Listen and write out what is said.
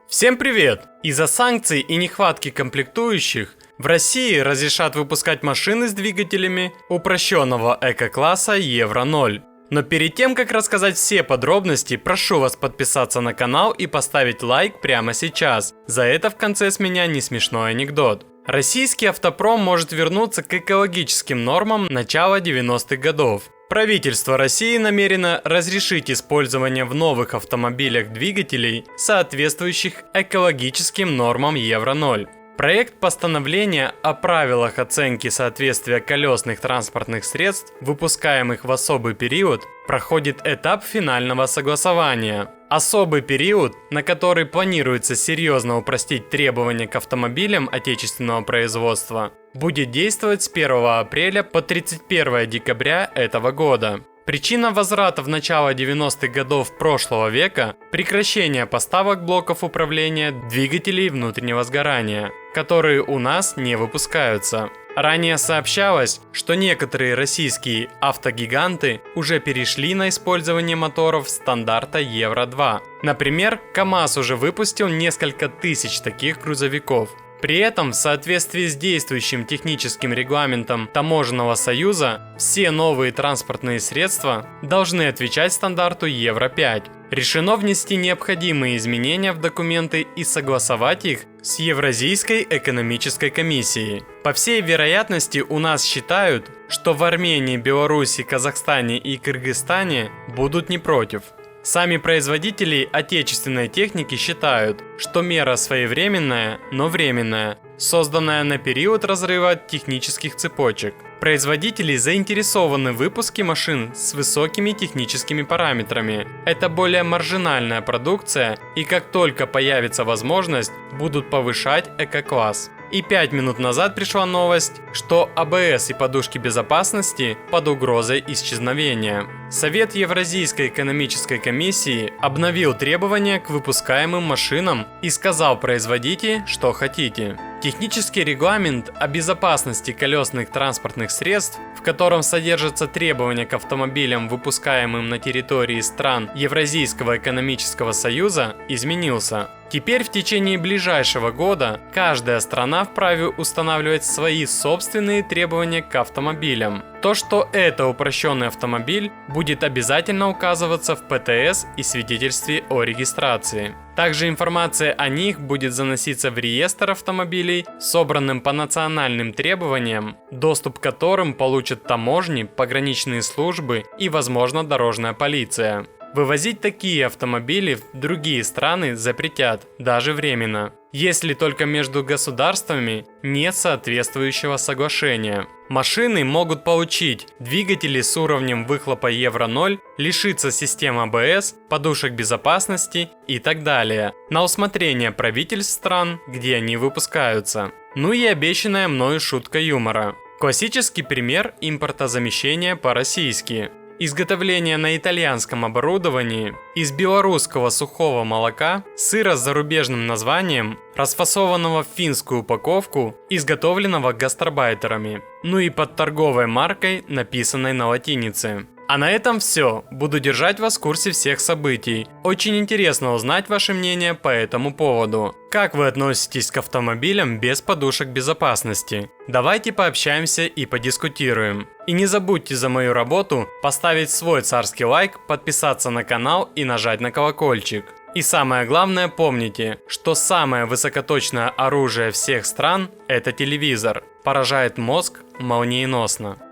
Всем привет! Из-за санкций и нехватки комплектующих в России разрешат выпускать машины с двигателями упрощенного эко-класса Евро-0. Но перед тем, как рассказать все подробности, прошу вас подписаться на канал и поставить лайк прямо сейчас. За это в конце с меня не смешной анекдот. Российский автопром может вернуться к экологическим нормам начала 90-х годов. Правительство России намерено разрешить использование в новых автомобилях двигателей, соответствующих экологическим нормам Евро-0. Проект постановления о правилах оценки соответствия колесных транспортных средств, выпускаемых в особый период, проходит этап финального согласования. Особый период, на который планируется серьезно упростить требования к автомобилям отечественного производства, будет действовать с 1 апреля по 31 декабря этого года. Причина возврата в начало 90-х годов прошлого века – прекращение поставок блоков управления двигателей внутреннего сгорания, которые у нас не выпускаются. Ранее сообщалось, что некоторые российские автогиганты уже перешли на использование моторов стандарта Евро-2. Например, КАМАЗ уже выпустил несколько тысяч таких грузовиков. При этом, в соответствии с действующим техническим регламентом Таможенного союза, все новые транспортные средства должны отвечать стандарту Евро-5. Решено внести необходимые изменения в документы и согласовать их с Евразийской экономической комиссией. По всей вероятности, у нас считают, что в Армении, Беларуси, Казахстане и Кыргызстане будут не против. Сами производители отечественной техники считают, что мера своевременная, но временная, созданная на период разрыва технических цепочек. Производители заинтересованы в выпуске машин с высокими техническими параметрами. Это более маржинальная продукция, и как только появится возможность, будут повышать эко-класс. И 5 минут назад пришла новость, что АБС и подушки безопасности под угрозой исчезновения. Совет Евразийской экономической комиссии обновил требования к выпускаемым машинам и сказал: производите, что хотите. Технический регламент о безопасности колесных транспортных средств, в котором содержатся требования к автомобилям, выпускаемым на территории стран Евразийского экономического союза, изменился. Теперь в течение ближайшего года каждая страна вправе устанавливать свои собственные требования к автомобилям. То, что это упрощенный автомобиль, будет обязательно указываться в ПТС и свидетельстве о регистрации. Также информация о них будет заноситься в реестр автомобилей, собранным по национальным требованиям, доступ к которым получат таможни, пограничные службы и, возможно, дорожная полиция. Вывозить такие автомобили в другие страны запретят, даже временно, если только между государствами нет соответствующего соглашения. Машины могут получить двигатели с уровнем выхлопа Евро-0, лишиться систем АБС, подушек безопасности и так далее, на усмотрение правительств стран, где они выпускаются. Ну и обещанная мною шутка юмора. Классический пример импортозамещения по-российски. Изготовление на итальянском оборудовании из белорусского сухого молока, сыра с зарубежным названием, расфасованного в финскую упаковку, изготовленного гастарбайтерами, ну и под торговой маркой, написанной на латинице. А на этом все. Буду держать вас в курсе всех событий. Очень интересно узнать ваше мнение по этому поводу. Как вы относитесь к автомобилям без подушек безопасности? Давайте пообщаемся и подискутируем. И не забудьте за мою работу поставить свой царский лайк, подписаться на канал и нажать на колокольчик. И самое главное, помните, что самое высокоточное оружие всех стран – это телевизор. Поражает мозг молниеносно.